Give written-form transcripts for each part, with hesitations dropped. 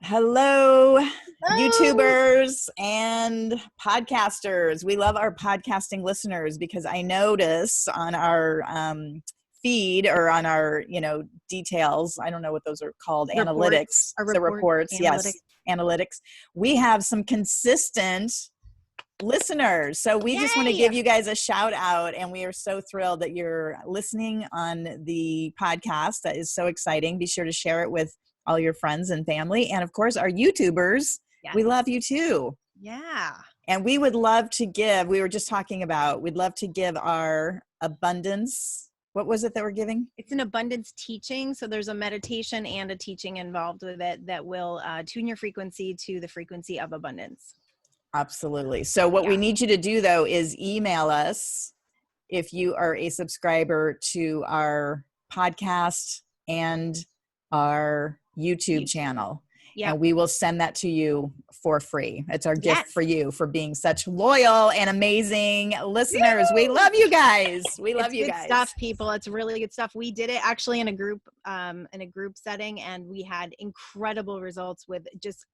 Hello, Hello. YouTubers and podcasters. We love our podcasting listeners because I notice on our feed or on our, details, I don't know what those are called, Reports. analytics. Our So report reports, analytics. yes, analytics. We have some consistent listeners. So we just want to Yay! give you guys a shout out, and we are so thrilled that you're listening on the podcast. That is so exciting. Be sure to share it with all your friends and family, and of course our YouTubers. Yes. We love you too. Yeah. And we would love to give, we were just talking about, we'd love to give our abundance. What was it that we're giving? It's an abundance teaching. So there's a meditation and a teaching involved with it that will tune your frequency to the frequency of abundance. Absolutely. So what we need you to do though is email us if you are a subscriber to our podcast and our YouTube channel. Yep. And we will send that to you for free. It's our gift for you for being such loyal and amazing listeners. We love you guys. We love you guys. Good stuff, people. It's really good stuff. We did it actually in a group setting, and we had incredible results with just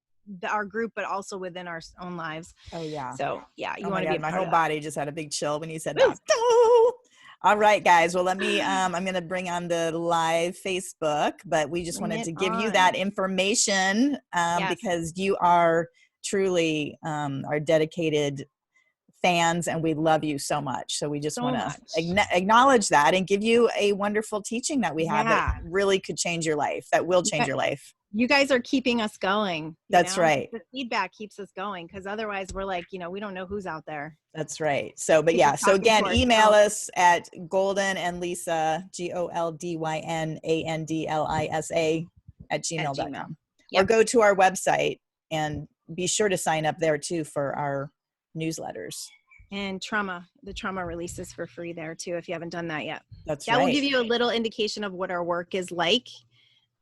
our group, but also within our own lives. Oh yeah. So yeah, you want to be. My whole body just had a big chill when you said that. Oh! All right, guys. Well, let me, I'm going to bring on the live Facebook, but we just wanted to give you that information because you are truly our dedicated fans, and we love you so much. So we just want to acknowledge that and give you a wonderful teaching that we have that really could change your life, that will change your life. You guys are keeping us going. That's right. The feedback keeps us going, because otherwise we're like, we don't know who's out there. That's right. So, but yeah, so again, email us at Goldyn and Lisa, GOLDYNANDLISA @gmail.com. Or go to our website and be sure to sign up there too for our newsletters. And the trauma releases for free there too, if you haven't done that yet. That's right. That will give you a little indication of what our work is like.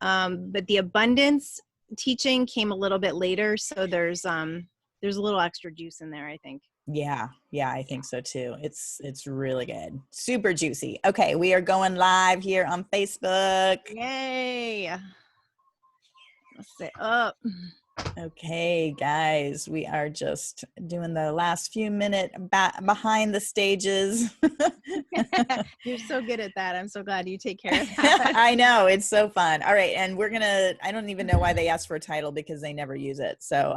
But the abundance teaching came a little bit later, so there's a little extra juice in there, I think. Yeah, I think so too. It's really good. Super juicy. Okay, we are going live here on Facebook. Yay. Let's sit up. Okay, guys, we are just doing the last few minutes behind the stages. You're so good at that. I'm so glad you take care of that. I know, it's so fun. All right, and I don't even know why they asked for a title, because they never use it. So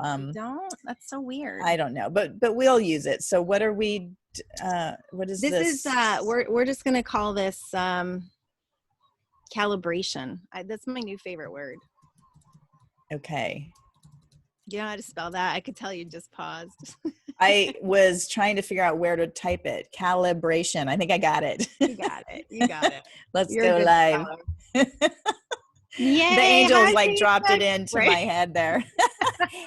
that's so weird. I don't know, but we'll use it. So what are we? What is this? We're just gonna call this calibration. That's my new favorite word. Okay. You know how to spell that? I could tell you just paused. I was trying to figure out where to type it. Calibration. I think I got it. You got it. Let's go live. The angels dropped it into my head there.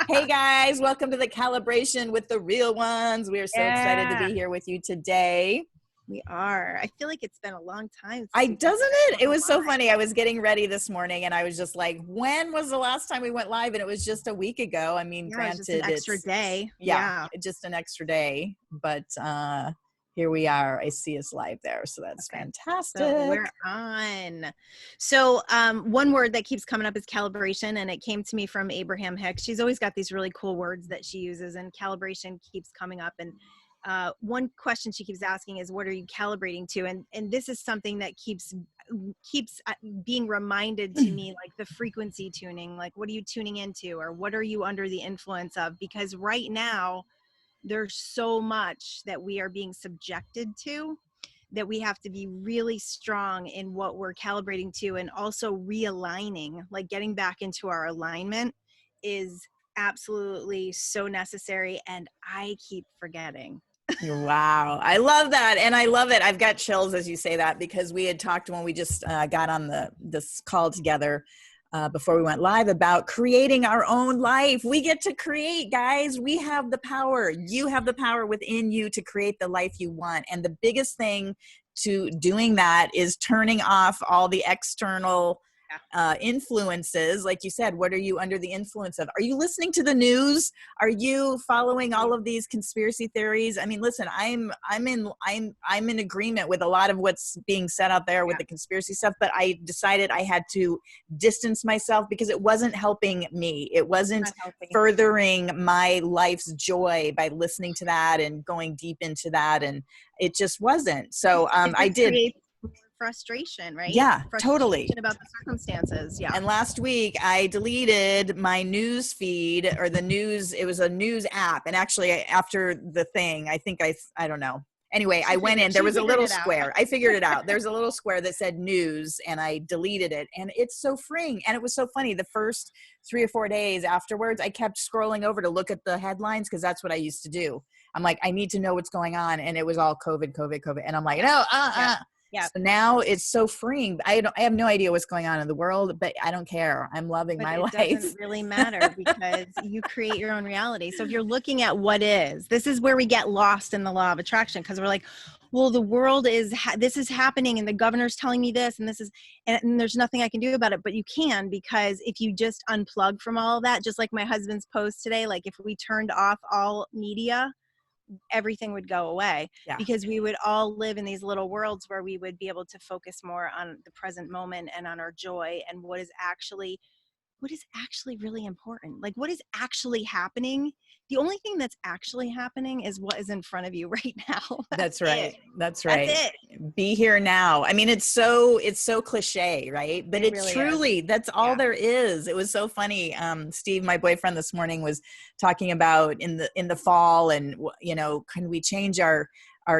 Hey guys, welcome to the Calibration with the Real Ones. We are so excited to be here with you today. We are. I feel like it's been a long time. Doesn't it? It was so funny. I was getting ready this morning and I was just like, when was the last time we went live? And it was just a week ago. I mean, granted, just an extra day. Yeah, just an extra day. But here we are. I see us live there. So that's fantastic. So we're on. So one word that keeps coming up is calibration. And it came to me from Abraham Hicks. She's always got these really cool words that she uses, and calibration keeps coming up. And one question she keeps asking is, what are you calibrating to? And this is something that keeps being reminded to me, like the frequency tuning, like what are you tuning into, or what are you under the influence of? Because right now there's so much that we are being subjected to that we have to be really strong in what we're calibrating to, and also realigning, like getting back into our alignment is absolutely so necessary. And I keep forgetting. Wow. I love that. And I love it. I've got chills as you say that, because we had talked when we just got on this call together before we went live about creating our own life. We get to create, guys. We have the power. You have the power within you to create the life you want. And the biggest thing to doing that is turning off all the external influences. Like you said, what are you under the influence of? Are you listening to the news? Are you following all of these conspiracy theories? I mean, listen, I'm in agreement with a lot of what's being said out there with the conspiracy stuff, but I decided I had to distance myself because it wasn't helping me. It wasn't furthering my life's joy by listening to that and going deep into that, and it just wasn't. So I did frustration, right? Yeah, frustration totally. About the circumstances. Yeah. And last week I deleted my news feed, or the news, it was a news app. And actually after the thing, I think I don't know. Anyway, I went in, there was a little square. I figured it out. There's a little square that said news, and I deleted it. And it's so freeing. And it was so funny. The first 3 or 4 days afterwards, I kept scrolling over to look at the headlines, because that's what I used to do. I'm like, I need to know what's going on. And it was all COVID. And I'm like, no, Yeah. So now it's so freeing. I have no idea what's going on in the world, but I don't care. I'm loving my life. It doesn't really matter, because you create your own reality. So if you're looking at what is, this is where we get lost in the law of attraction, because we're like, well, the world is, this is happening, and the governor's telling me this, and this is, and there's nothing I can do about it. But you can, because if you just unplug from all of that, just like my husband's post today, like if we turned off all media, everything would go away, because we would all live in these little worlds where we would be able to focus more on the present moment and on our joy and what is actually really important. Like, what is actually happening? The only thing that's actually happening is what is in front of you right now. That's right. That's right. That's it. Be here now. I mean, it's so cliche, right? But it really truly is. That's all there is. It was so funny. Steve, my boyfriend, this morning was talking about in the fall, and can we change our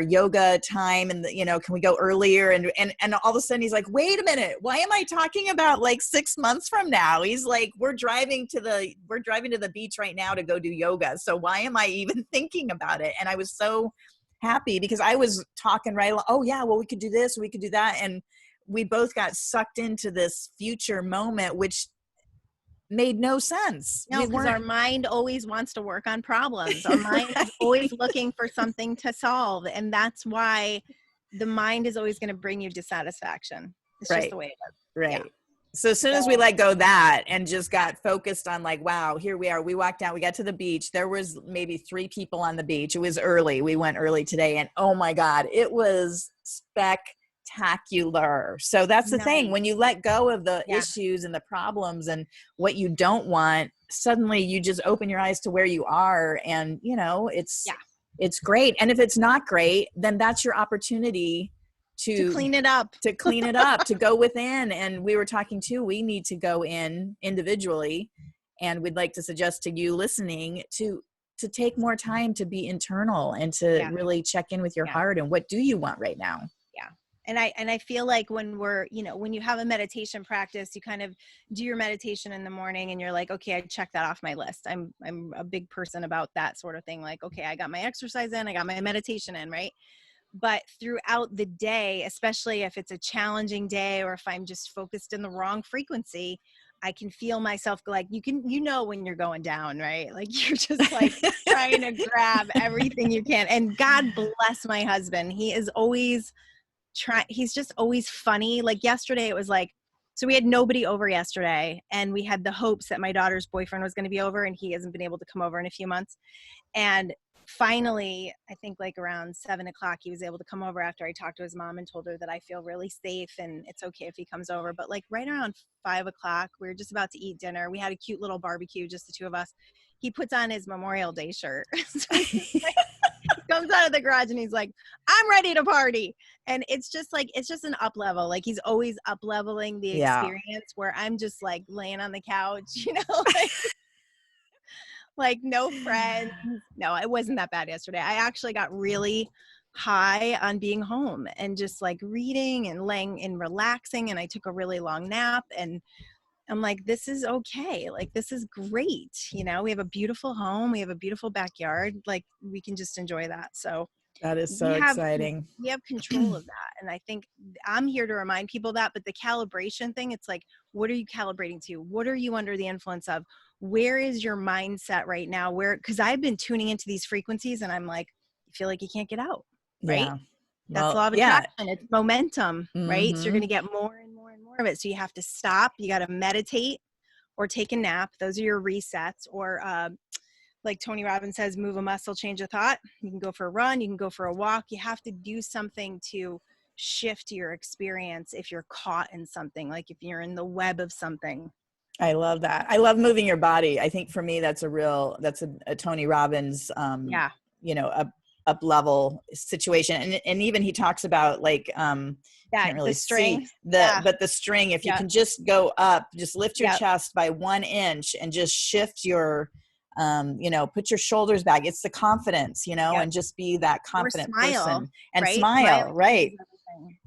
yoga time, and can we go earlier, and all of a sudden he's like, wait a minute, why am I talking about like 6 months from now? He's like, we're driving to the beach right now to go do yoga, so why am I even thinking about it? And I was so happy, because I was talking right along, oh yeah, well, we could do this, we could do that, and we both got sucked into this future moment, which made no sense. No, because our mind always wants to work on problems. Our mind is always looking for something to solve. And that's why the mind is always going to bring you dissatisfaction. It's just the way it is. Right. Yeah. So as soon as we let go of that and just got focused on like, wow, here we are. We walked out, we got to the beach. There was maybe 3 people on the beach. It was early. We went early today, and oh my God, it was spectacular. So that's the thing. When you let go of the issues and the problems and what you don't want, suddenly you just open your eyes to where you are, and it's great. And if it's not great, then that's your opportunity to clean it up, to go within. And we were talking too, we need to go in individually, and we'd like to suggest to you listening to take more time to be internal and to really check in with your heart, and what do you want right now? And I feel like when when you have a meditation practice, you kind of do your meditation in the morning and you're like, okay, I checked that off my list. I'm a big person about that sort of thing. Like, okay, I got my exercise in, I got my meditation in, right? But throughout the day, especially if it's a challenging day, or if I'm just focused in the wrong frequency, I can feel myself like, when you're going down, right? Like, you're just like trying to grab everything you can. And God bless my husband. He is always he's just always funny. Like yesterday, it was like, so we had nobody over yesterday, and we had the hopes that my daughter's boyfriend was going to be over, and he hasn't been able to come over in a few months. And finally, I think like around 7 o'clock, he was able to come over after I talked to his mom and told her that I feel really safe and it's okay if he comes over. But like right around 5 o'clock, we were just about to eat dinner. We had a cute little barbecue, just the 2 of us. He puts on his Memorial Day shirt. So he comes out of the garage and he's like, I'm ready to party. And it's just an up level. Like, he's always up leveling the experience, where I'm just like laying on the couch, like no friends. No, it wasn't that bad yesterday. I actually got really high on being home and just like reading and laying and relaxing. And I took a really long nap, and I'm like, this is okay. Like, this is great. We have a beautiful home. We have a beautiful backyard. Like, we can just enjoy that. So that is so exciting. We have control of that. And I think I'm here to remind people that, but the calibration thing, it's like, what are you calibrating to? What are you under the influence of? Where is your mindset right now? Because I've been tuning into these frequencies, and I'm like, you feel like you can't get out, right? Yeah. That's law of attraction. It's momentum, right? So you're going to get more and more and more of it. So you have to stop, you got to meditate or take a nap. Those are your resets. Or like Tony Robbins says, move a muscle, change a thought. You can go for a run, you can go for a walk. You have to do something to shift your experience if you're caught in something, like if you're in the web of something. I love that. I love moving your body. I think for me, that's a Tony Robbins, you know, up level situation. And even he talks about like, can't really see but the string, if you can just go up, just lift your chest by 1 inch and just shift your, you know, put your shoulders back. It's the confidence, you know, and just be that confident person and smile. Right.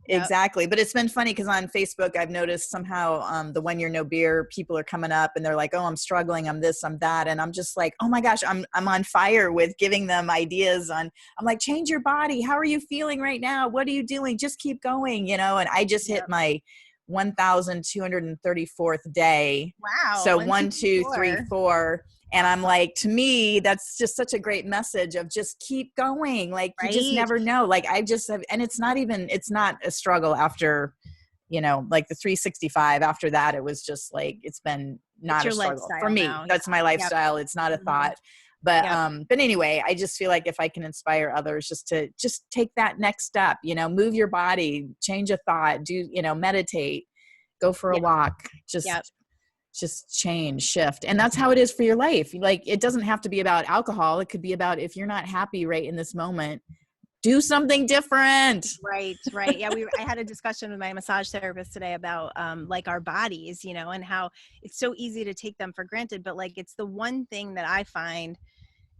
Exactly. But it's been funny because on Facebook, I've noticed somehow the When You're No Beer people are coming up and they're like, oh, I'm struggling. I'm this, I'm that. And I'm just like, oh my gosh, I'm on fire with giving them ideas on, I'm like, change your body. How are you feeling right now? What are you doing? Just keep going, you know? And I just hit my 1,234th day. Wow. So 1, 2, 3, 4. And I'm like, to me, that's just such a great message of just keep going. Like, you just never know. Like, I just have, and it's not a struggle after, you know, like the 365. After that, it was just like, it's been not a struggle for me. Now. That's my lifestyle. It's not a thought. But anyway, I just feel like if I can inspire others just to take that next step, you know, move your body, change a thought, do, you know, meditate, go for a walk, just change, shift. And that's how it is for your life. Like, it doesn't have to be about alcohol. It could be about, if you're not happy right in this moment, do something different. Right. Yeah. I had a discussion with my massage therapist today about like our bodies, you know, and how it's so easy to take them for granted, but like, it's the one thing that I find,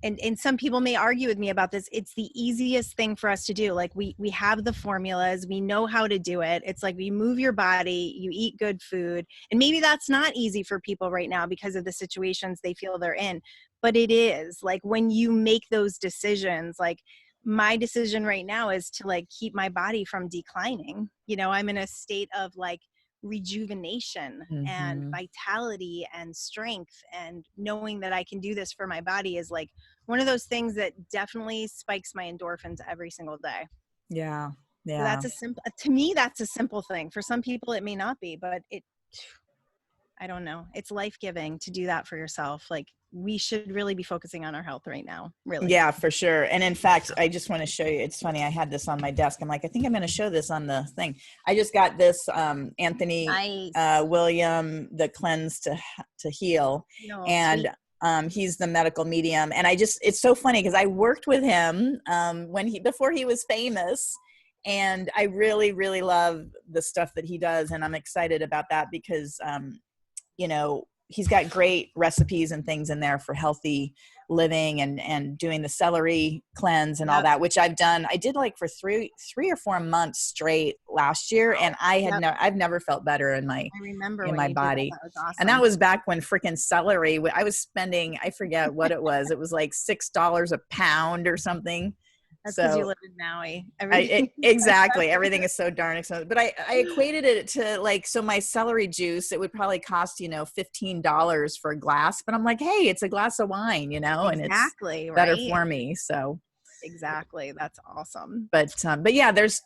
and some people may argue with me about this, it's the easiest thing for us to do. Like we have the formulas, we know how to do it. It's like, you move your body, you eat good food. And maybe that's not easy for people right now because of the situations they feel they're in, but it is. Like, when you make those decisions, like my decision right now is to like keep my body from declining. You know, I'm in a state of like rejuvenation and vitality and strength, and knowing that I can do this for my body is like one of those things that definitely spikes my endorphins every single day. Yeah. So that's to me, that's a simple thing. For some people it may not be, but I don't know. It's life-giving to do that for yourself. Like, we should really be focusing on our health right now. Really. Yeah, for sure. And in fact, I just want to show you, it's funny. I had this on my desk. I'm like, I think I'm going to show this on the thing. I just got this, Anthony, William, the Cleanse to Heal. No, and, he's the medical medium. And it's so funny because I worked with him, before he was famous. And I really, really love the stuff that he does. And I'm excited about that because, you know, he's got great recipes and things in there for healthy living and doing the celery cleanse and all that, which I've done. I did like for three or 4 months straight last year. And I've never felt better in my body. That was awesome. And that was back when freaking celery, I was spending, I forget what it was. It was like $6 a pound or something. That's because you live in Maui. Exactly. Everything is so darn expensive. But I equated it to like, so my celery juice, it would probably cost, you know, $15 for a glass. But I'm like, hey, it's a glass of wine, you know, and it's better for me. So exactly. That's awesome. But yeah, there's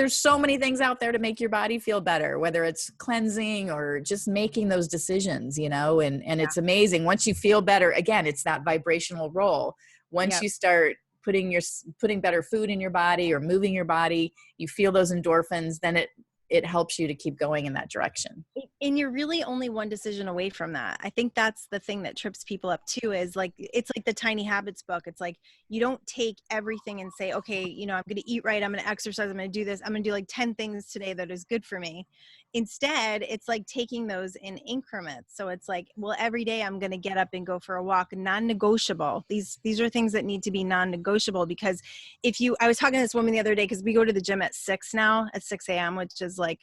so many things out there to make your body feel better, whether it's cleansing or just making those decisions, you know, and it's amazing. Once you feel better, again, it's that vibrational roll. Once you start putting better food in your body or moving your body, you feel those endorphins, then it helps you to keep going in that direction. And you're really only one decision away from that. I think that's the thing that trips people up too, is like, it's like the Tiny Habits book. It's like, you don't take everything and say, okay, you know, I'm going to eat right, I'm going to exercise, I'm going to do this, I'm going to do like 10 things today that is good for me. Instead, it's like taking those in increments. So it's like, well, every day I'm going to get up and go for a walk, non-negotiable. These are things that need to be non-negotiable, because I was talking to this woman the other day, because we go to the gym at 6 a.m., which is like,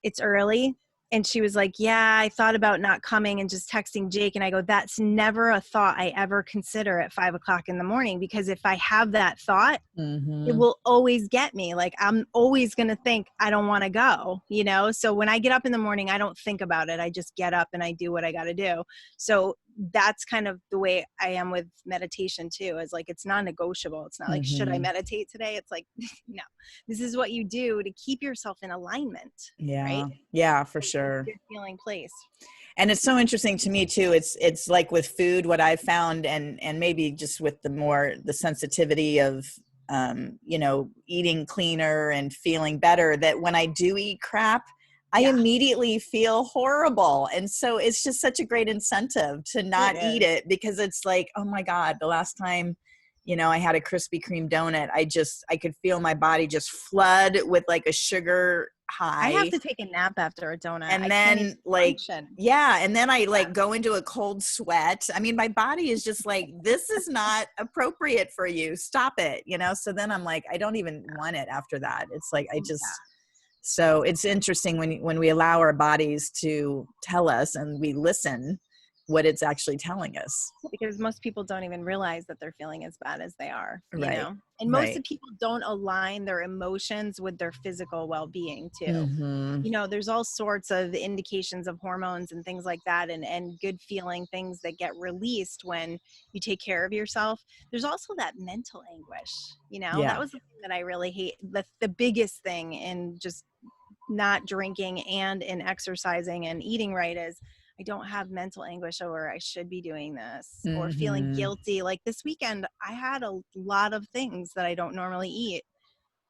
it's early. And she was like, yeah, I thought about not coming and just texting Jake. And I go, that's never a thought I ever consider at 5 o'clock in the morning, because if I have that thought, it will always get me. Like, I'm always going to think I don't want to go, you know? So when I get up in the morning, I don't think about it. I just get up and I do what I got to do. So that's kind of the way I am with meditation too, is like, it's non-negotiable. It's not like, should I meditate today? It's like, no, this is what you do to keep yourself in alignment. Yeah. Right? Yeah, for sure. Good feeling place. And it's so interesting to me too. It's like with food, what I've found, and maybe just with the sensitivity of, eating cleaner and feeling better, that when I do eat crap, I immediately feel horrible. And so it's just such a great incentive to not eat it, because it's like, oh my God, the last time, I had a Krispy Kreme donut, I could feel my body just flood with like a sugar high. I have to take a nap after a donut. And then and then I go into a cold sweat. I mean, my body is just like, this is not appropriate for you. Stop it. So then I'm like, I don't even want it after that. It's like, so it's interesting when we allow our bodies to tell us and we listen what it's actually telling us. Because most people don't even realize that they're feeling as bad as they are, you Right. know? And most of the people don't align their emotions with their physical well-being too. There's all sorts of indications of hormones and things like that, and good feeling things that get released when you take care of yourself. There's also that mental anguish, that was the thing that I really hate. The biggest thing in just not drinking and in exercising and eating right is I don't have mental anguish over I should be doing this or feeling guilty. Like this weekend, I had a lot of things that I don't normally eat,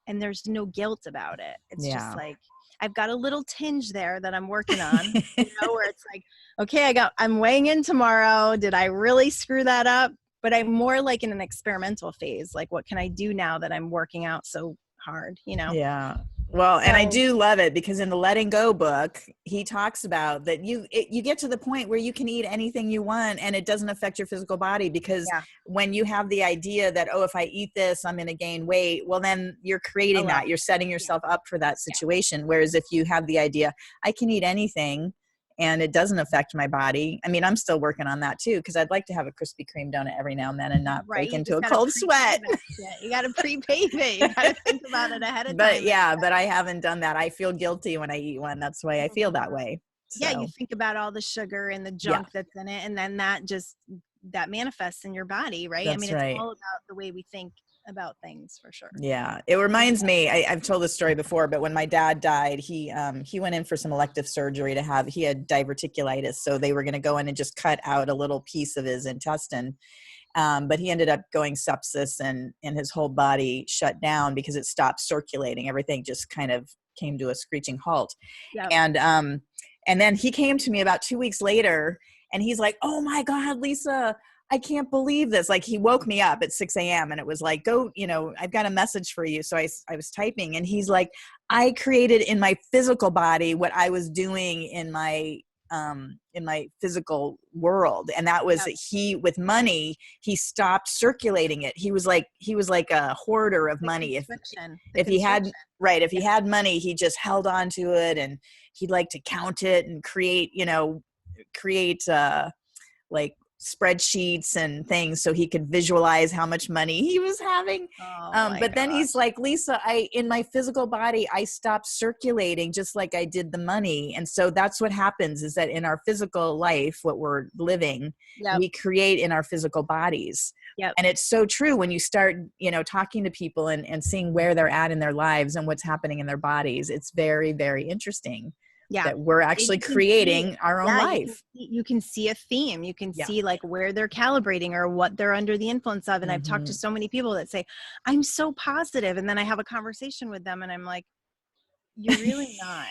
and there's no guilt about it. It's just like, I've got a little tinge there that I'm working on, where it's like, okay, I'm weighing in tomorrow. Did I really screw that up? But I'm more like in an experimental phase. Like, what can I do now that I'm working out so hard, Yeah. Well, and I do love it, because in the Letting Go book, he talks about that you get to the point where you can eat anything you want and it doesn't affect your physical body, because when you have the idea that, oh, if I eat this, I'm going to gain weight, well, then you're creating that. You're setting yourself up for that situation. Whereas if you have the idea, I can eat anything and it doesn't affect my body. I mean, I'm still working on that too, because I'd like to have a Krispy Kreme donut every now and then and not break into a cold sweat. You got to pre-pave it. You got to think about it ahead of time. But I haven't done that. I feel guilty when I eat one. That's why I feel that way. So. Yeah, you think about all the sugar and the junk that's in it, and then that manifests in your body, right? That's I mean, it's all about the way we think about things, for sure. Yeah, it reminds me, I've told this story before, but when my dad died, he went in for some elective surgery he had diverticulitis, so they were going to go in and just cut out a little piece of his intestine, but he ended up going sepsis, and his whole body shut down because it stopped circulating. Everything just kind of came to a screeching halt. And then he came to me about 2 weeks later, and he's like, oh my God, Lisa, I can't believe this. Like, he woke me up at 6 a.m. and it was like, go, I've got a message for you. So I was typing, and he's like, I created in my physical body what I was doing in my physical world. And that was that with money, he stopped circulating it. He was like a hoarder of money. If he had money, he just held on to it, and he'd like to count it and create like spreadsheets and things so he could visualize how much money he was having. But then he's like, Lisa, in my physical body, I stopped circulating just like I did the money. And so that's what happens, is that in our physical life, what we're living, we create in our physical bodies. And it's so true when you start, talking to people and seeing where they're at in their lives and what's happening in their bodies. It's very, very interesting. That we're actually creating our own life. You can see a theme. You can see like where they're calibrating or what they're under the influence of. And I've talked to so many people that say, I'm so positive. And then I have a conversation with them and I'm like, you're really not.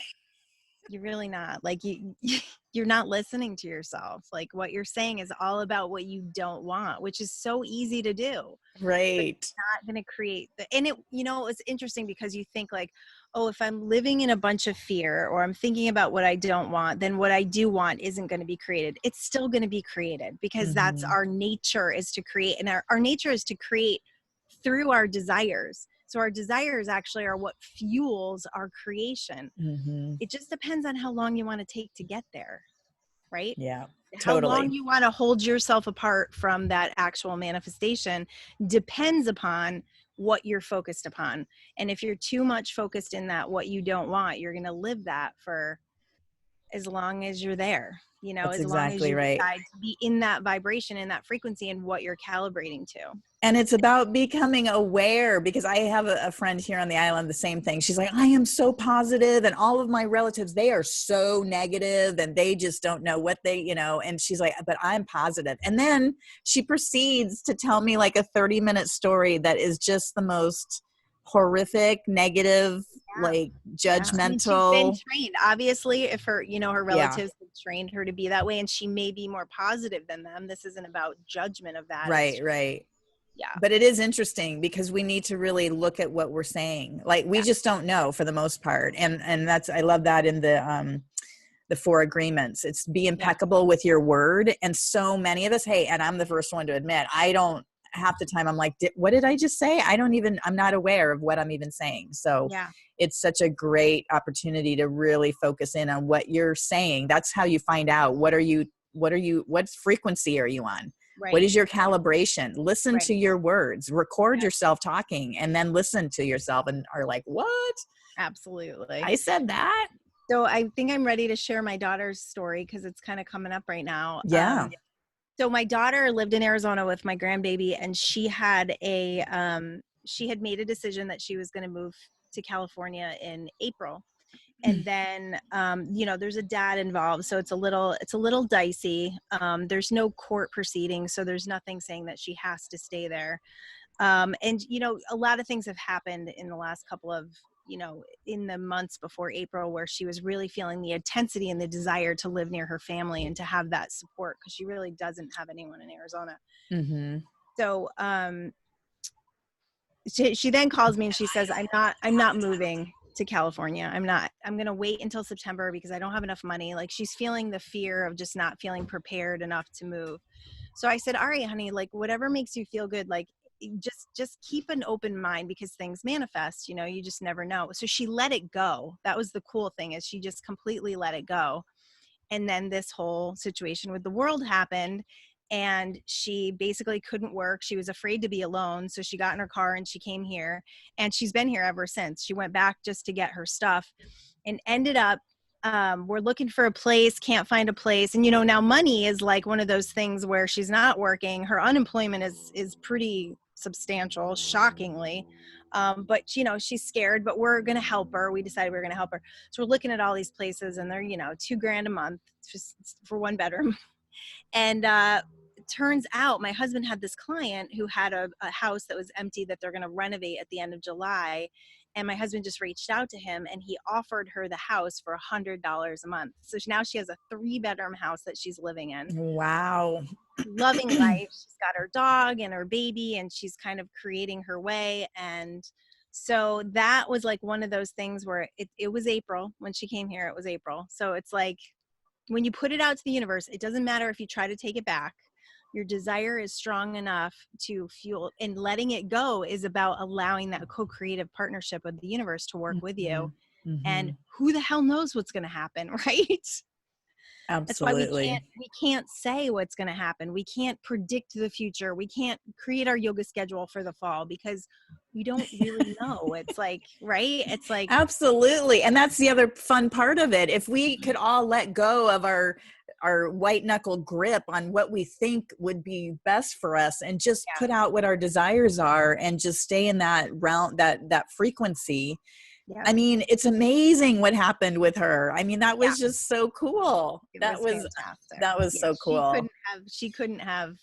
You're really not. Like you're not listening to yourself. Like what you're saying is all about what you don't want, which is so easy to do. Right. It's not going to create and it's interesting because you think like, oh, if I'm living in a bunch of fear or I'm thinking about what I don't want, then what I do want isn't going to be created. It's still going to be created because that's our nature, is to create. And our nature is to create through our desires. So our desires actually are what fuels our creation. It just depends on how long you want to take to get there, right? Yeah, totally. How long you want to hold yourself apart from that actual manifestation depends upon what you're focused upon. And if you're too much focused in that what you don't want, you're going to live that for as long as you're there. you know, That's as long as exactly you right. decide to be in that vibration, in that frequency, and what you're calibrating to. And it's about becoming aware, because I have a friend here on the island, the same thing. She's like, I am so positive, and all of my relatives, they are so negative, and they just don't know what they, you know, and she's like, but I'm positive. And then she proceeds to tell me like a 30-minute story that is just the most horrific, negative, like Yeah. I mean, she's been judgmental. trained. Obviously, if her, you know, her Yeah. relatives have trained her to be that way, and she may be more positive than them. This isn't about judgment of that. It's Right, just, right. yeah. But it is interesting because we need to really look at what we're saying. Like we just don't know for the most part. And that's, I love that in the 4 agreements. It's be impeccable with your word. And so many of us, hey, and I'm the first one to admit, I don't, half the time I'm like, what did I just say? I'm not aware of what I'm even saying. So it's such a great opportunity to really focus in on what you're saying. That's how you find out what frequency are you on? Right. What is your calibration? Listen to your words, record yourself talking, and then listen to yourself and are like, what? Absolutely. I said that. So I think I'm ready to share my daughter's story because it's kind of coming up right now. Yeah. So my daughter lived in Arizona with my grandbaby, and she had made a decision that she was going to move to California in April. And then, you know, there's a dad involved, so it's a little dicey. There's no court proceeding, so there's nothing saying that she has to stay there. And, you know, a lot of things have happened in the last couple of, you know, in the months before April, where she was really feeling the intensity and the desire to live near her family and to have that support, because she really doesn't have anyone in Arizona. Mm-hmm. So, she then calls me and she says, I'm not moving to California. I'm going to wait until September because I don't have enough money. Like, she's feeling the fear of just not feeling prepared enough to move. So I said, all right, honey, like whatever makes you feel good, like just keep an open mind, because things manifest, you know, you just never know. So she let it go. That was the cool thing, is she just completely let it go. And then this whole situation with the world happened, and she basically couldn't work. She was afraid to be alone. So she got in her car and she came here, and she's been here ever since. She went back just to get her stuff and ended up, we're looking for a place, can't find a place. And, you know, now money is like one of those things where she's not working. Her unemployment is pretty substantial, shockingly. But, you know, she's scared, but we're going to help her. We decided we were going to help her. So we're looking at all these places, and they're, you know, $2,000 a month just for 1 bedroom. And it turns out my husband had this client who had a house that was empty that they're going to renovate at the end of July. And my husband just reached out to him, and he offered her the house for $100 a month. So now she has a 3-bedroom house that she's living in. Wow. Loving life. She's got her dog and her baby, and she's kind of creating her way. And so that was like one of those things where it was April when she came here. It was April. So it's like, when you put it out to the universe, it doesn't matter if you try to take it back. Your desire is strong enough to fuel, and letting it go is about allowing that co-creative partnership with the universe to work with you. Mm-hmm. And who the hell knows what's going to happen, right? Absolutely. That's why we can't say what's going to happen. We can't predict the future. We can't create our yoga schedule for the fall because we don't really know. It's like, right? It's like, absolutely. And that's the other fun part of it. If we could all let go of our white knuckle grip on what we think would be best for us, and just put out what our desires are, and just stay in that realm, that frequency. Yeah. I mean, it's amazing what happened with her. I mean, that was just so cool. That was so cool. She couldn't have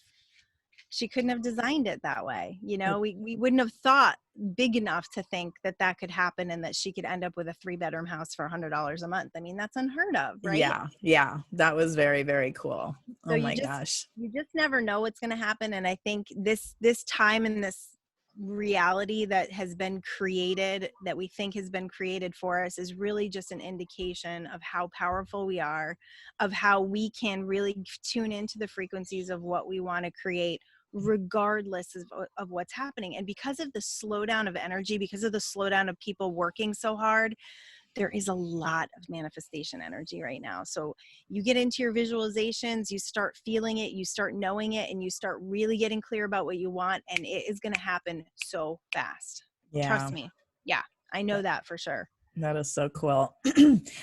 designed it that way. You know, we wouldn't have thought big enough to think that could happen, and that she could end up with a 3-bedroom house for $100 a month. I mean, that's unheard of, right? Yeah. That was very, very cool. So oh my gosh. You just never know what's going to happen. And I think this time and this reality that has been created, that we think has been created for us, is really just an indication of how powerful we are, of how we can really tune into the frequencies of what we want to create, regardless of what's happening. And because of the slowdown of energy, because of the slowdown of people working so hard, there is a lot of manifestation energy right now. So you get into your visualizations, you start feeling it, you start knowing it, and you start really getting clear about what you want, and it is going to happen so fast. Trust me. Yeah, I know that for sure. That is so cool.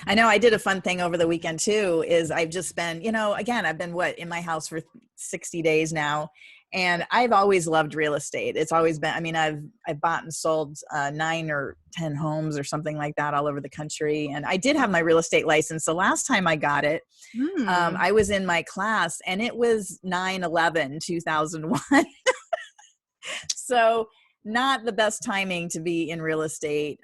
I know I did a fun thing over the weekend too, is I've just been, again, I've been in my house for 60 days now. And I've always loved real estate. It's always been, I've bought and sold 9 or 10 homes or something like that all over the country. And I did have my real estate license. The last time I got it, I was in my class and it was 9/11/2001. So not the best timing to be in real estate.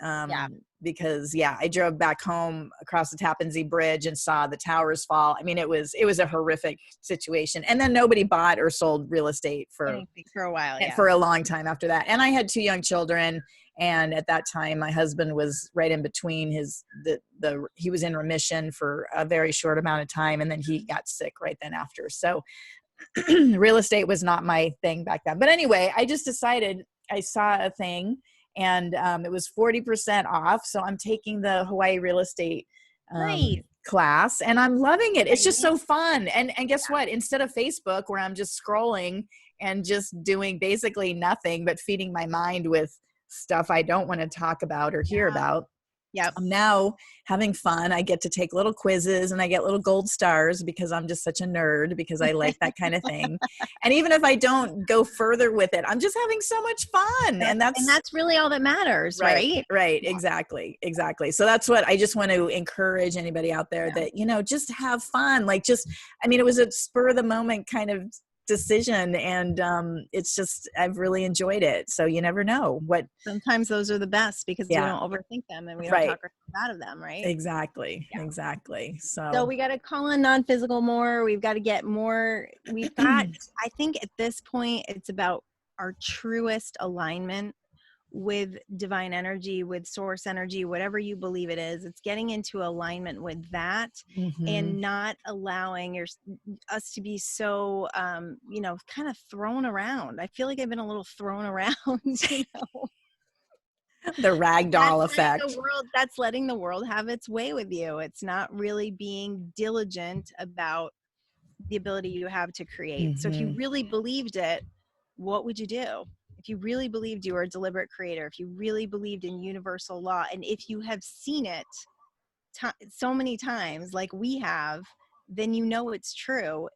Because I drove back home across the Tappan Zee Bridge and saw the towers fall. I mean, it was a horrific situation. And then nobody bought or sold real estate for a while, for a long time after that. And I had 2 young children. And at that time, my husband was right in between he was in remission for a very short amount of time. And then he got sick right then after. So real estate was not my thing back then. But anyway, I just decided, I saw a thing and it was 40% off. So I'm taking the Hawaii real estate class and I'm loving it. It's just so fun. And guess what? Instead of Facebook where I'm just scrolling and just doing basically nothing, but feeding my mind with stuff I don't want to talk about or hear about. I'm now having fun. I get to take little quizzes and I get little gold stars because I'm just such a nerd because I like that kind of thing. And even if I don't go further with it, I'm just having so much fun. And that's really all that matters, right? Right. Exactly. So that's what I just want to encourage anybody out there that, just have fun. It was a spur of the moment kind of decision and it's just I've really enjoyed it. So you never know what sometimes those are the best because we don't overthink them and we don't talk out of them, right? Exactly. So we got to call in non-physical more. We've got to get more. We've got I think at this point it's about our truest alignment with divine energy, with source energy, whatever you believe it is. It's getting into alignment with that and not allowing us to be so, kind of thrown around. I feel like I've been a little thrown around, The ragdoll effect. That's letting the world have its way with you. It's not really being diligent about the ability you have to create. So if you really believed it, what would you do? If you really believed you were a deliberate creator, if you really believed in universal law, and if you have seen it so many times like we have, then it's true.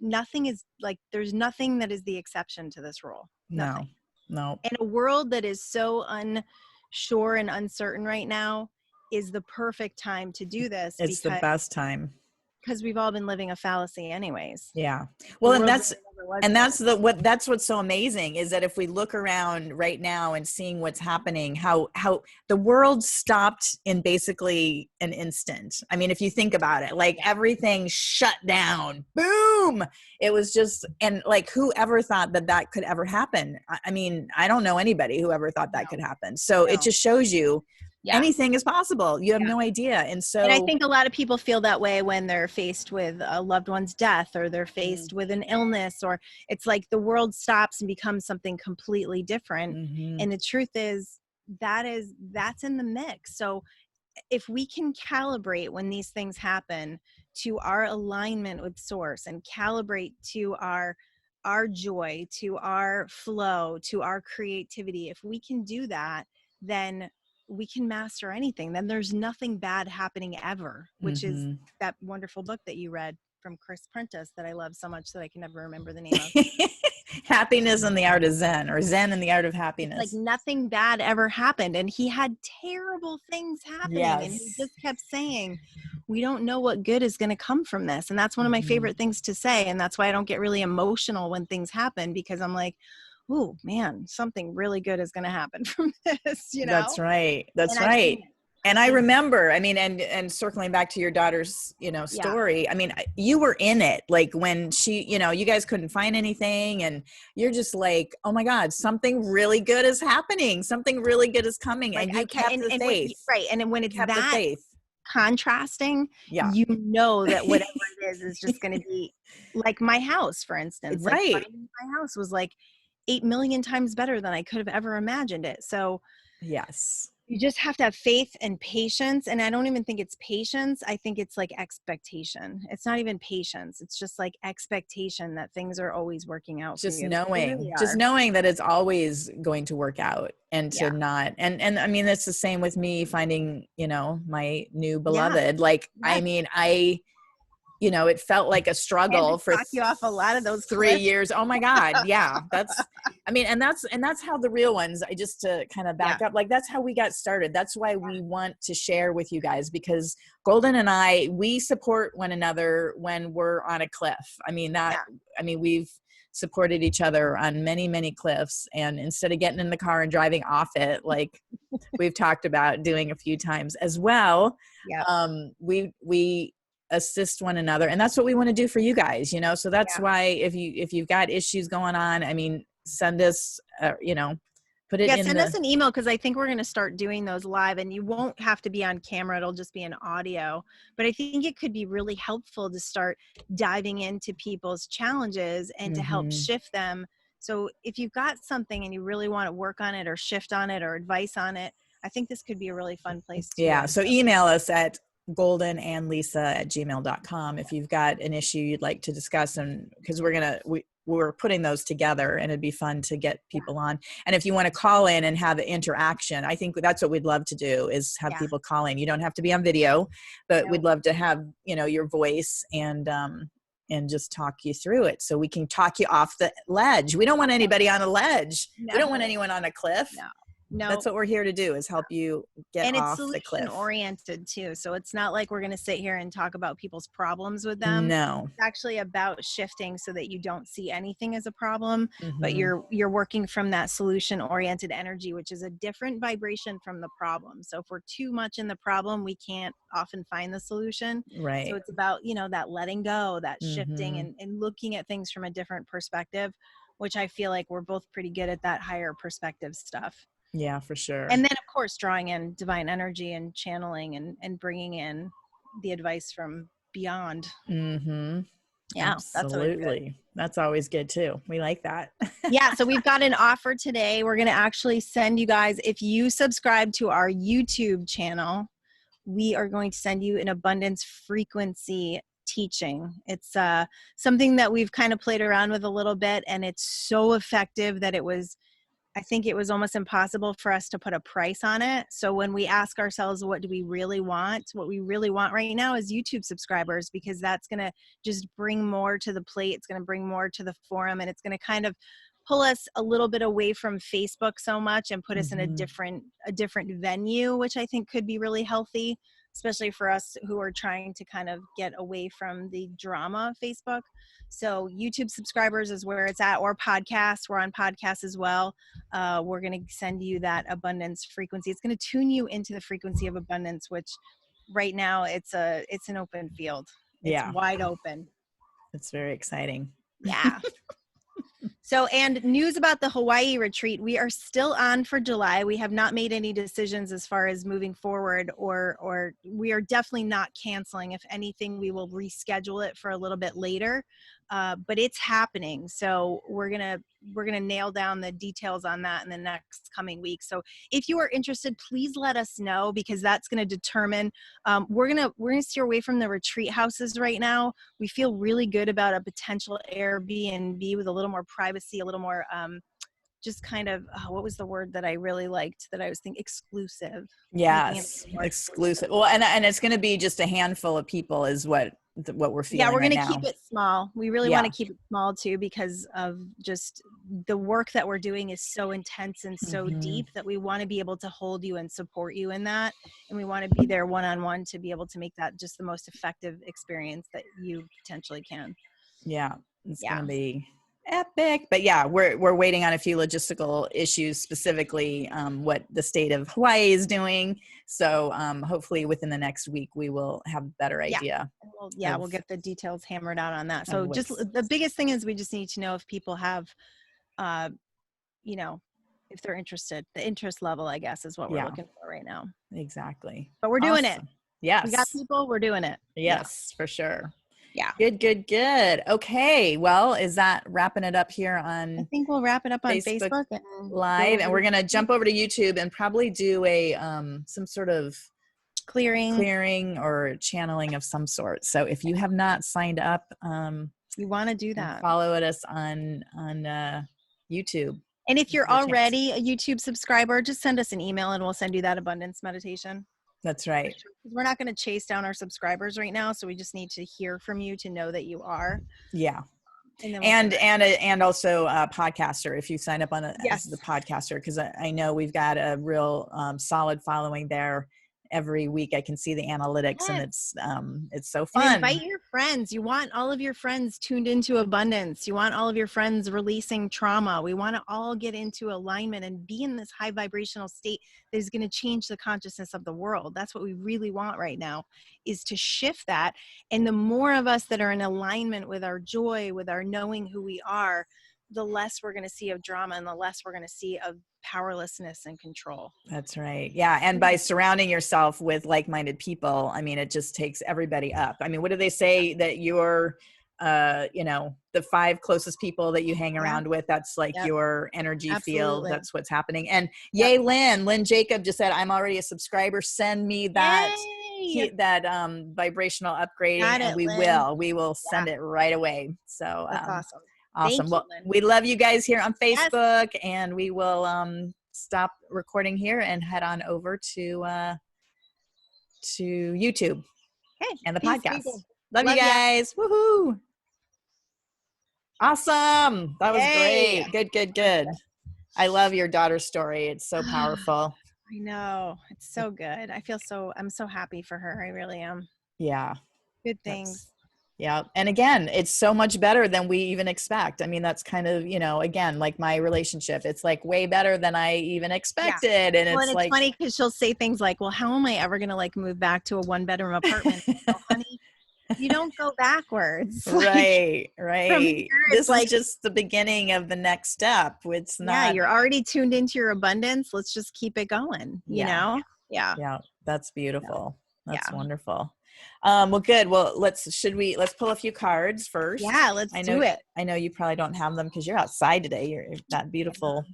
Nothing is there's nothing that is the exception to this rule. Nothing. No. In a world that is so unsure and uncertain right now is the perfect time to do this. It's the best time. Because we've all been living a fallacy anyways. Yeah. Well, that's what's so amazing is that if we look around right now and seeing what's happening, how the world stopped in basically an instant. I mean, if you think about it, everything shut down, boom. It was just, and whoever thought that could ever happen? I mean, I don't know anybody who ever thought that could happen. So it just shows you anything is possible. You have no idea. And I think a lot of people feel that way when they're faced with a loved one's death or they're faced with an illness, or it's like the world stops and becomes something completely different. And the truth is that's in the mix. So if we can calibrate when these things happen to our alignment with source and calibrate to our joy, to our flow, to our creativity, if we can do that, then we can master anything. Then there's nothing bad happening ever, which is that wonderful book that you read from Chris Prentice that I love so much that I can never remember the name of. Happiness and the Art of Zen, or Zen and the Art of Happiness. Nothing bad ever happened. And he had terrible things happening. And he just kept saying, we don't know what good is going to come from this. And that's one of my favorite things to say. And that's why I don't get really emotional when things happen, because I'm like, oh man, something really good is going to happen from this, That's right. And I remember, and circling back to your daughter's, story, you were in it, when she, you guys couldn't find anything and you're just like, oh my God, something really good is happening. Something really good is coming. And you kept the faith. And when it's that contrasting, that whatever it is just going to be like my house, for instance. Right. My house was 8 million times better than I could have ever imagined it. So yes, You just have to have faith and patience. And I don't even think it's patience. I think it's like expectation. It's not even patience. It's just like expectation that things are always working out for you. Just knowing that it's always going to work out, and to not, and I mean, it's the same with me finding, you know, my new beloved. Like, I mean, you know, it felt like a struggle for you off a lot of those 3 years. Oh my God. Yeah. That's, I mean, and that's how the Real Ones, I just, to kind of back up, like, that's how we got started. That's why we want to share with you guys, because Goldyn and we support one another when we're on a cliff. I mean, we've supported each other on many, many cliffs. And instead of getting in the car and driving off it, like we've talked about doing a few times as well. We assist one another, and that's what we want to do for you guys, you know. So that's why if you've got issues going on, I mean, send us you know, put it in send us an email, because I think we're going to start doing those live, and you won't have to be on camera. It'll just be an audio, but I think it could be really helpful to start diving into people's challenges and to help shift them. So if you've got something and you really want to work on it or shift on it or advice on it, I think this could be a really fun place to so email us at goldynandlisa@gmail.com if you've got an issue you'd like to discuss, and because we're putting those together, and it'd be fun to get people on. And if you want to call in and have an interaction, I think that's what we'd love to do, is have people call in. You don't have to be on video, but we'd love to have, you know, your voice and just talk you through it, so we can talk you off the ledge. We don't want anybody on a ledge. We don't want anyone on a cliff. No, that's what we're here to do, is help you get off the cliff. And it's solution oriented too. So it's not like we're going to sit here and talk about people's problems with them. No, it's actually about shifting so that you don't see anything as a problem, but you're working from that solution oriented energy, which is a different vibration from the problem. So if we're too much in the problem, we can't often find the solution. Right. So it's about, you know, that letting go, that shifting and looking at things from a different perspective, which I feel like we're both pretty good at, that higher perspective stuff. Yeah, for sure. And then, of course, drawing in divine energy and channeling and bringing in the advice from beyond. Yeah, absolutely. That's always good too. We like that. So we've got an offer today. We're going to actually send you guys, if you subscribe to our YouTube channel, we are going to send you an abundance frequency teaching. It's something that we've kind of played around with a little bit, and it's so effective that I think it was almost impossible for us to put a price on it. So when we ask ourselves, what do we really want? What we really want right now is YouTube subscribers, because that's going to just bring more to the plate. It's going to bring more to the forum, and it's going to kind of pull us a little bit away from Facebook so much and put us in a different venue, which I think could be really healthy, especially for us who are trying to kind of get away from the drama of Facebook. So YouTube subscribers is where it's at, or podcasts. We're on podcasts as well. We're going to send you that abundance frequency. It's going to tune you into the frequency of abundance, which right now it's an open field. It's wide open. It's very exciting. Yeah. So, and news about the Hawaii retreat, we are still on for July. We have not made any decisions as far as moving forward, or we are definitely not canceling. If anything, we will reschedule it for a little bit later, but it's happening. So we're gonna nail down the details on that in the next coming week. So if you are interested, please let us know, because that's going to determine. We're gonna steer away from the retreat houses right now. We feel really good about a potential Airbnb with a little more privacy, a little more just kind of what was the word that I really liked that I was thinking? Exclusive. Yes, exclusive. Well, and it's going to be just a handful of people is what we're feeling. Yeah, we're going to keep it small. We really want to keep it small too, because of just the work that we're doing is so intense and so deep that we want to be able to hold you and support you in that. And we want to be there one-on-one to be able to make that just the most effective experience that you potentially can. Yeah, it's going to be epic. But yeah, we're waiting on a few logistical issues, specifically what the state of Hawaii is doing. So hopefully within the next week we will have a better idea. We'll get the details hammered out on that. So just the biggest thing is we just need to know if people have if they're interested. The interest level, I guess, is what we're looking for right now. Exactly. But we're doing it. Yes. We got people, we're doing it. Yes, for sure. Yeah. Good. Okay. Well, is that wrapping it up here on I think we'll wrap it up on Facebook and Live, and we're going to jump over to YouTube and probably do a some sort of clearing or channeling of some sort. So if you have not signed up, you want to do that, follow us on YouTube. And if you're already a YouTube subscriber, just send us an email and we'll send you that abundance meditation. That's right. We're not going to chase down our subscribers right now, so we just need to hear from you to know that you are. Yeah. And also a podcaster, if you sign up on as the podcaster, because I know we've got a real solid following there. Every week I can see the analytics, and it's so fun. And invite your friends. You want all of your friends tuned into abundance. You want all of your friends releasing trauma. We want to all get into alignment and be in this high vibrational state that is going to change the consciousness of the world. That's what we really want right now, is to shift that. And the more of us that are in alignment with our joy, with our knowing who we are, the less we're going to see of drama and the less we're going to see of powerlessness and control. That's right. Yeah. And by surrounding yourself with like-minded people, I mean, it just takes everybody up. I mean, what do they say that you're, the 5 closest people that you hang around with, that's like your energy field. That's what's happening. And yay, Lynn Jacob just said, I'm already a subscriber. Send me that, vibrational upgrading, and we will send it right away. So that's awesome. Awesome. Well, we love you guys here on Facebook, and we will stop recording here and head on over to YouTube and the podcast. Love you guys. Woohoo. Awesome. That was great. Good. I love your daughter's story. It's so powerful. I know. It's so good. I'm so happy for her. I really am. Yeah. Good things. Yeah. And again, it's so much better than we even expect. I mean, that's kind of, again, like my relationship, it's like way better than I even expected. And it's like funny because she'll say things like, well, how am I ever going to move back to a 1-bedroom apartment? Honey, you don't go backwards. Right. This is just the beginning of the next step. It's not. Yeah. You're already tuned into your abundance. Let's just keep it going. You know? Yeah. Yeah. That's beautiful. That's wonderful. Well, good. Well, let's pull a few cards first. Yeah, let's do it. I know you probably don't have them because you're outside today. You're that beautiful.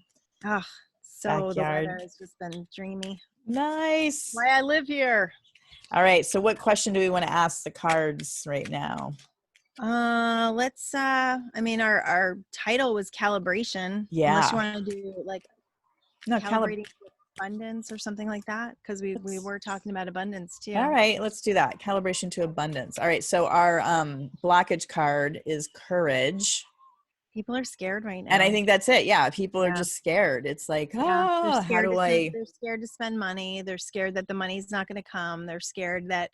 Oh, so backyard. The weather has just been dreamy. Nice. Why I live here. All right. So what question do we want to ask the cards right now? Let's our title was calibration. Yeah. Unless you want to do calibrating abundance or something like that, because we were talking about abundance too. All right, let's do that. Calibration to abundance. All right, so our blockage card is courage. People are scared right now, and I think that's it. Yeah, people are just scared. It's like, how do I? They're scared to spend money. They're scared that the money's not going to come. They're scared that.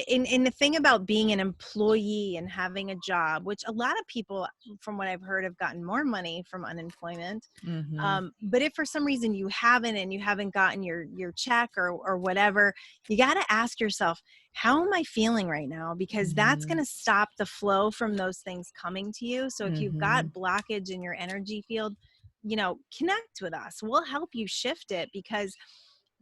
In the thing about being an employee and having a job, which a lot of people, from what I've heard, have gotten more money from unemployment. Mm-hmm. But if for some reason you haven't gotten your check or whatever, you got to ask yourself, how am I feeling right now? Because that's going to stop the flow from those things coming to you. So if you've got blockage in your energy field, connect with us. We'll help you shift it, because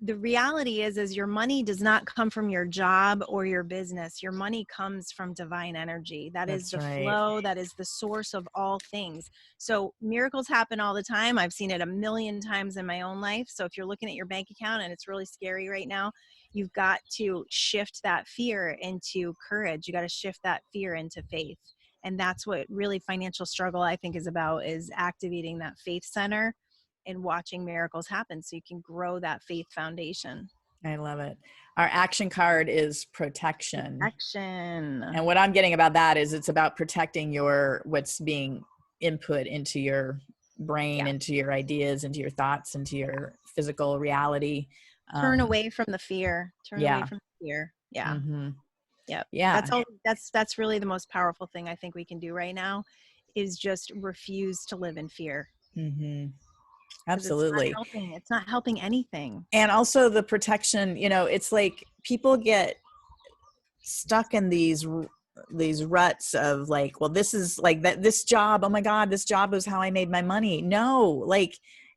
the reality is your money does not come from your job or your business. Your money comes from divine energy. That's the flow. That is the source of all things. So miracles happen all the time. I've seen it a million times in my own life. So if you're looking at your bank account and it's really scary right now, you've got to shift that fear into courage. You got to shift that fear into faith. And that's what really financial struggle, I think, is about, is activating that faith center and watching miracles happen so you can grow that faith foundation. I love it. Our action card is protection. Protection. And what I'm getting about that is it's about protecting what's being input into your brain, into your ideas, into your thoughts, into your physical reality. Turn away from the fear. Away from the fear. Yeah. Mm-hmm. Yep. Yeah. That's really the most powerful thing I think we can do right now, is just refuse to live in fear. Mm-hmm. Absolutely. It's not helping anything. And also the protection, it's like people get stuck in these ruts of like, well, this is like this job. Oh my God, this job is how I made my money. No,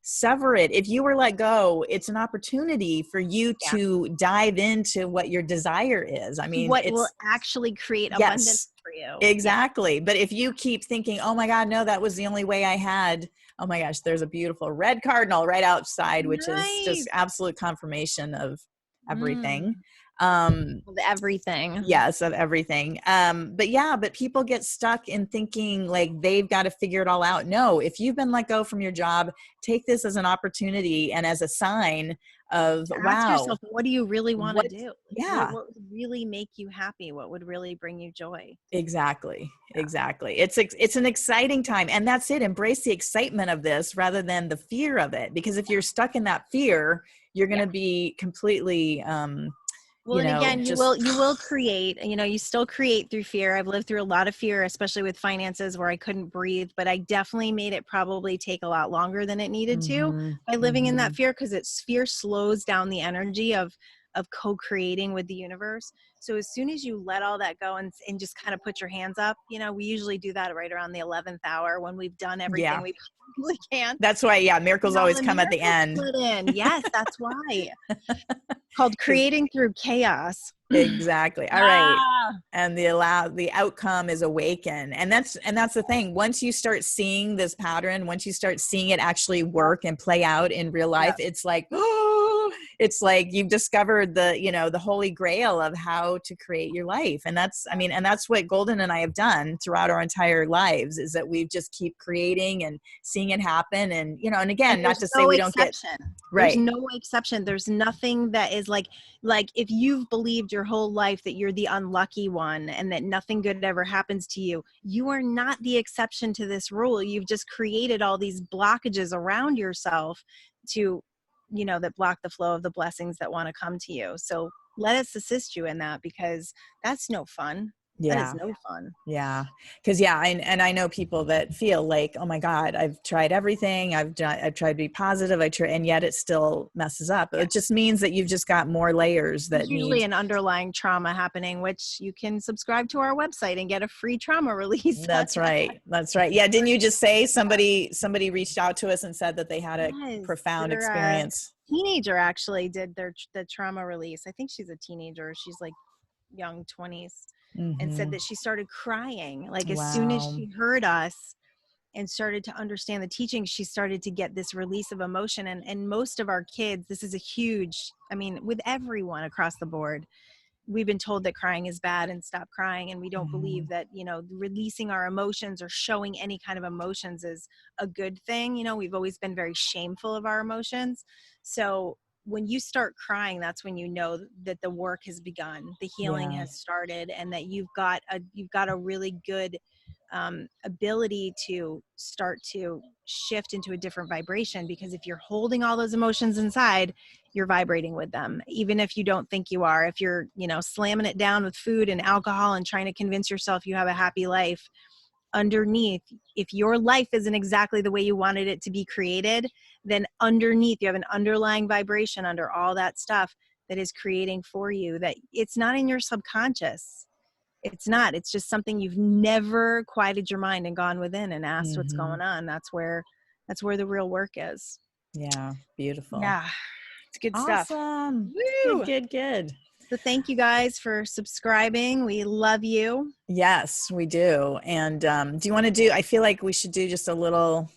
sever it. If you were let go, it's an opportunity for you to dive into what your desire is. I mean, what will actually create abundance for you. Exactly. But if you keep thinking, oh my God, no, that was the only way I had, oh my gosh, there's a beautiful red cardinal right outside, which is just absolute confirmation of everything. Of everything. Yes, of everything. But people get stuck in thinking like they've got to figure it all out. No, if you've been let go from your job, take this as an opportunity and as a sign of, ask wow, yourself, what do you really want to do? Yeah. What would really make you happy? What would really bring you joy? Exactly. Exactly. It's an exciting time, and that's it. Embrace the excitement of this rather than the fear of it, because if you're stuck in that fear, you're going to be completely, well, and again, you will create, you still create through fear. I've lived through a lot of fear, especially with finances where I couldn't breathe, but I definitely made it probably take a lot longer than it needed to by living in that fear, because fear slows down the energy of co-creating with the universe. So as soon as you let all that go and just kind of put your hands up, we usually do that right around the 11th hour when we've done everything we possibly can. That's why, miracles always come at the end. Yes, that's why. Called creating through chaos. Exactly. All right. And the outcome is awaken. And that's the thing. Once you start seeing this pattern, once you start seeing it actually work and play out in real life, it's like, it's like you've discovered the holy grail of how to create your life. And that's what Goldyn and I have done throughout our entire lives, is that we just keep creating and seeing it happen. And, and again, not to say we don't get right. There's no exception. There's nothing that is like if you've believed your whole life that you're the unlucky one and that nothing good ever happens to you, you are not the exception to this rule. You've just created all these blockages around yourself to, that block the flow of the blessings that want to come to you. So let us assist you in that, because that's no fun. Yeah. That is no fun. Yeah. Cause I know people that feel like, oh my God, I've tried everything. I've tried to be positive. And yet it still messes up. It just means that you've just got more layers that usually an underlying trauma happening, which you can subscribe to our website and get a free trauma release. That's right. That's right. Yeah. Didn't you just say somebody reached out to us and said that they had a profound experience? Teenager actually did the trauma release. I think she's a teenager. She's like young 20s. And said that she started crying. Like as soon as she heard us and started to understand the teachings, she started to get this release of emotion. And most of our kids, this is a huge, with everyone across the board, we've been told that crying is bad and stop crying. And we don't believe that, releasing our emotions or showing any kind of emotions is a good thing. We've always been very shameful of our emotions. So when you start crying, that's when you know that the work has begun, the healing has started, and that you've got a really good ability to start to shift into a different vibration. Because if you're holding all those emotions inside, you're vibrating with them, even if you don't think you are. If you're, slamming it down with food and alcohol and trying to convince yourself you have a happy life, underneath, if your life isn't exactly the way you wanted it to be created, then underneath you have an underlying vibration under all that stuff that is creating for you, that it's not in your subconscious. It's not. It's just something you've never quieted your mind and gone within and asked what's going on. That's where the real work is. Yeah. Beautiful. Yeah. It's good stuff. Awesome. Good. So thank you guys for subscribing. We love you. Yes, we do. And do you want to I feel like we should do just a little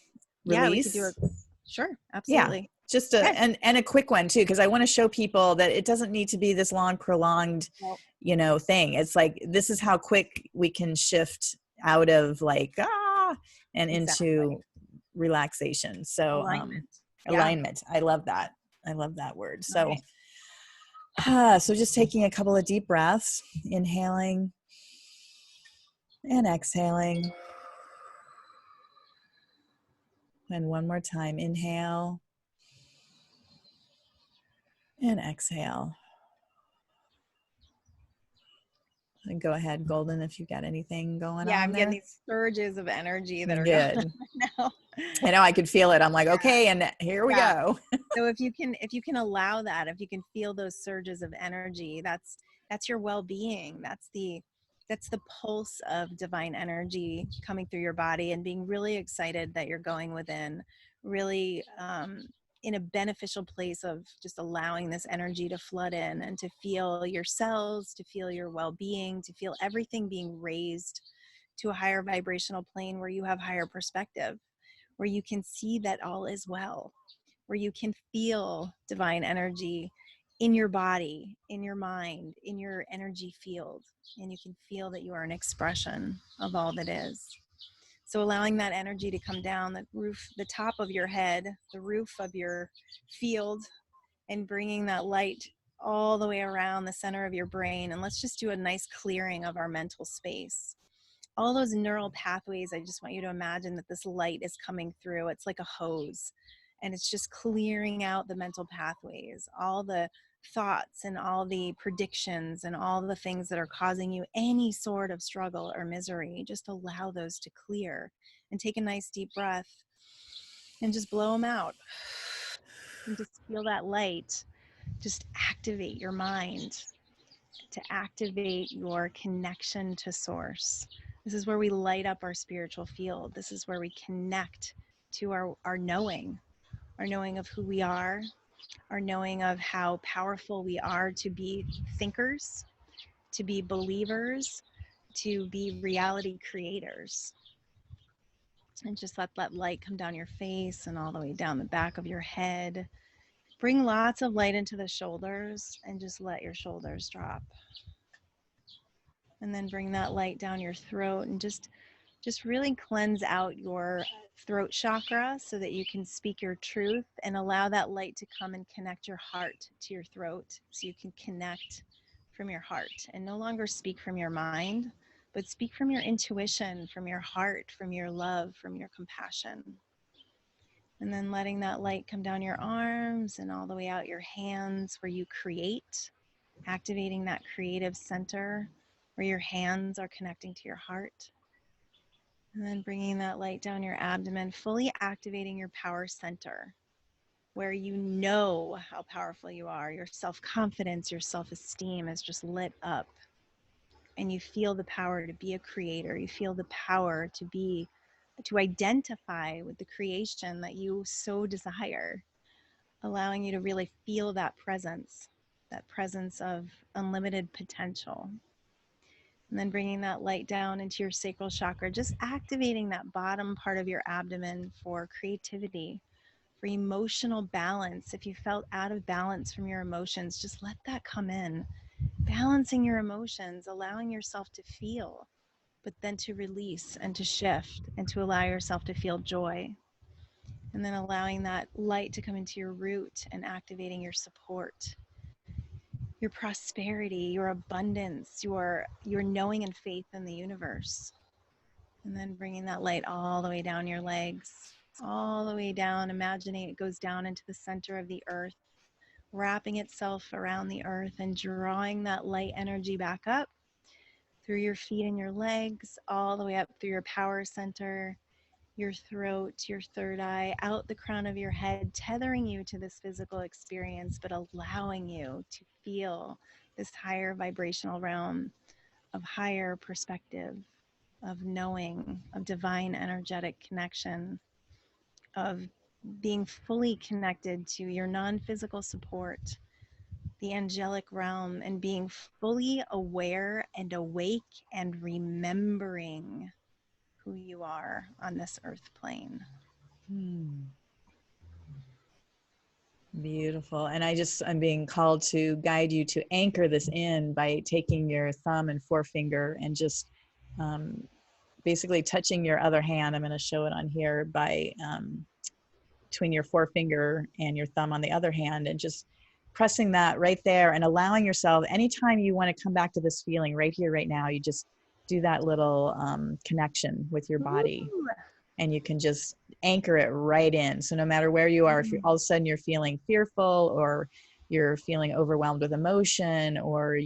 release. Yeah, we could do sure. Absolutely. Yeah. Just and a quick one too, because I want to show people that it doesn't need to be this long, prolonged, thing. It's like, this is how quick we can shift out of and into relaxation. So alignment. I love that. I love that word. So, so just taking a couple of deep breaths, inhaling and exhaling. And one more time, inhale and exhale. And go ahead, Goldyn, if you've got anything going on. Yeah, I'm getting these surges of energy that are good going on now. I know, I could feel it. I'm like, okay, and here we go. So if you can allow that, if you can feel those surges of energy, that's your well-being. That's the pulse of divine energy coming through your body, and being really excited that you're going within, really in a beneficial place of just allowing this energy to flood in and to feel your cells, to feel your well-being, to feel everything being raised to a higher vibrational plane where you have higher perspective, where you can see that all is well, where you can feel divine energy in your body, in your mind, in your energy field, and you can feel that you are an expression of all that is. So allowing that energy to come down the roof, the top of your head, the roof of your field, and bringing that light all the way around the center of your brain. And let's just do a nice clearing of our mental space. All those neural pathways, I just want you to imagine that this light is coming through. It's like a hose, and it's just clearing out the mental pathways, all the thoughts and all the predictions and all the things that are causing you any sort of struggle or misery. Just allow those to clear and take a nice deep breath and just blow them out. And just feel that light. Just activate your mind, to activate your connection to source. This is where we light up our spiritual field. This is where we connect to our knowing of who we are, our knowing of how powerful we are to be thinkers, to be believers, to be reality creators. And just let that light come down your face and all the way down the back of your head. Bring lots of light into the shoulders and just let your shoulders drop. And then bring that light down your throat and just really cleanse out your throat chakra so that you can speak your truth, and allow that light to come and connect your heart to your throat so you can connect from your heart and no longer speak from your mind, but speak from your intuition, from your heart, from your love, from your compassion. And then letting that light come down your arms and all the way out your hands where you create, activating that creative center where your hands are connecting to your heart. And then bringing that light down your abdomen, fully activating your power center, where you know how powerful you are. Your self-confidence, your self-esteem is just lit up. And you feel the power to be a creator. You feel the power to identify with the creation that you so desire, allowing you to really feel that presence of unlimited potential. And then bringing that light down into your sacral chakra, just activating that bottom part of your abdomen for creativity, for emotional balance. If you felt out of balance from your emotions, just let that come in. Balancing your emotions, allowing yourself to feel, but then to release and to shift and to allow yourself to feel joy. And then allowing that light to come into your root and activating your support, your prosperity, your abundance, your knowing and faith in the universe. And then bringing that light all the way down your legs, all the way down, imagining it goes down into the center of the earth, wrapping itself around the earth and drawing that light energy back up through your feet and your legs, all the way up through your power center, your throat, your third eye, out the crown of your head, tethering you to this physical experience, but allowing you to feel this higher vibrational realm of higher perspective, of knowing, of divine energetic connection, of being fully connected to your non-physical support, the angelic realm, and being fully aware and awake and remembering who you are on this earth plane. Beautiful. And I'm being called to guide you to anchor this in by taking your thumb and forefinger and just basically touching your other hand. I'm going to show it on here by between your forefinger and your thumb on the other hand, and just pressing that right there and allowing yourself, anytime you want to come back to this feeling right here, right now, you just do that little connection with your body. Ooh. And you can just anchor it right in. So no matter where you are, if all of a sudden you're feeling fearful, or you're feeling overwhelmed with emotion, or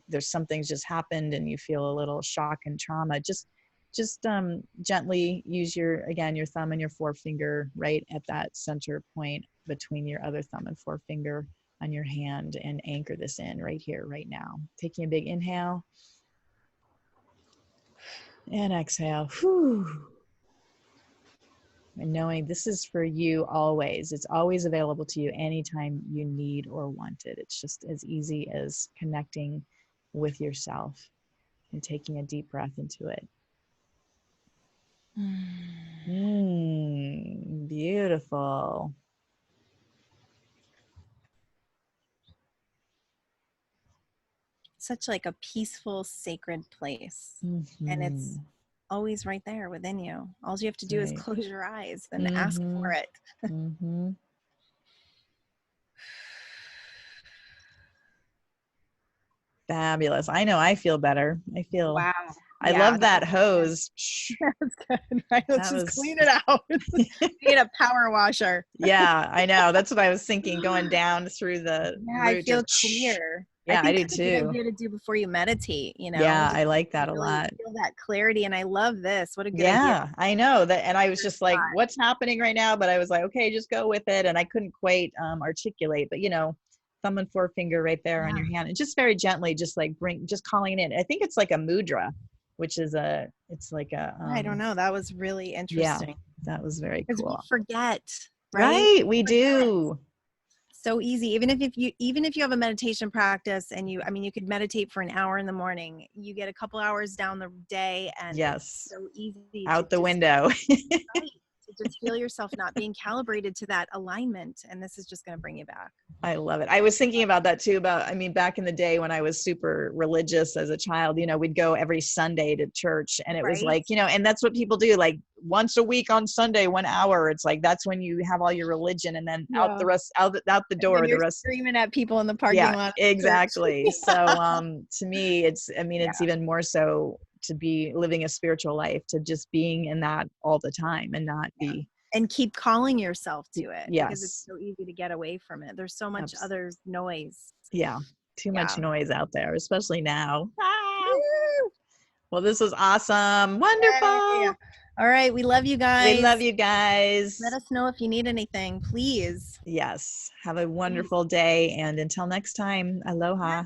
there's something's just happened and you feel a little shock and trauma, just gently use your thumb and your forefinger right at that center point between your other thumb and forefinger on your hand, and anchor this in right here, right now. Taking a big inhale and exhale. Whew. And knowing this is for you always. It's always available to you anytime you need or want it. It's just as easy as connecting with yourself and taking a deep breath into it. Beautiful. Such like a peaceful, sacred place. And it's always right there within you. All you have to do is close your eyes and ask for it. Fabulous. I know I feel better. I feel, wow. I love that hose. That's good. Right? Let's just clean it out. Need a power washer. Yeah, I know. That's what I was thinking, going down through the root. I feel clear. Yeah, I do too. too. Good idea to do before you meditate, you know. Yeah, I like that really a lot. Feel that clarity, and I love this. What a good idea. Yeah, I know that, and I was just like, "What's happening right now?" But I was like, "Okay, just go with it." And I couldn't quite articulate, but you know, thumb and forefinger right there on your hand, and just very gently, just like just calling it in. I think it's like a mudra, which is it's like a. I don't know. That was really interesting. Yeah, that was very cool. Because we forget, right? We do. So easy. Even if you have a meditation practice and you could meditate for an hour in the morning, you get a couple hours down the day and it's so easy out the window. Right, to just feel yourself not being calibrated to that alignment. And this is just going to bring you back. I love it. I was thinking about that too, back in the day when I was super religious as a child, you know, we'd go every Sunday to church and it was like, you know, and that's what people do, like once a week on Sunday, 1 hour. It's like, that's when you have all your religion, and then out the door, the rest screaming at people in the parking lot. Exactly. So, to me, it's even more so to be living a spiritual life, to just being in that all the time and not be. And keep calling yourself to it. Yes. Because it's so easy to get away from it. There's so much other noise. Yeah. Too much noise out there, especially now. Well, this was awesome. Wonderful. Yeah. All right. We love you guys. We love you guys. Let us know if you need anything, please. Yes. Have a wonderful day. And until next time, aloha.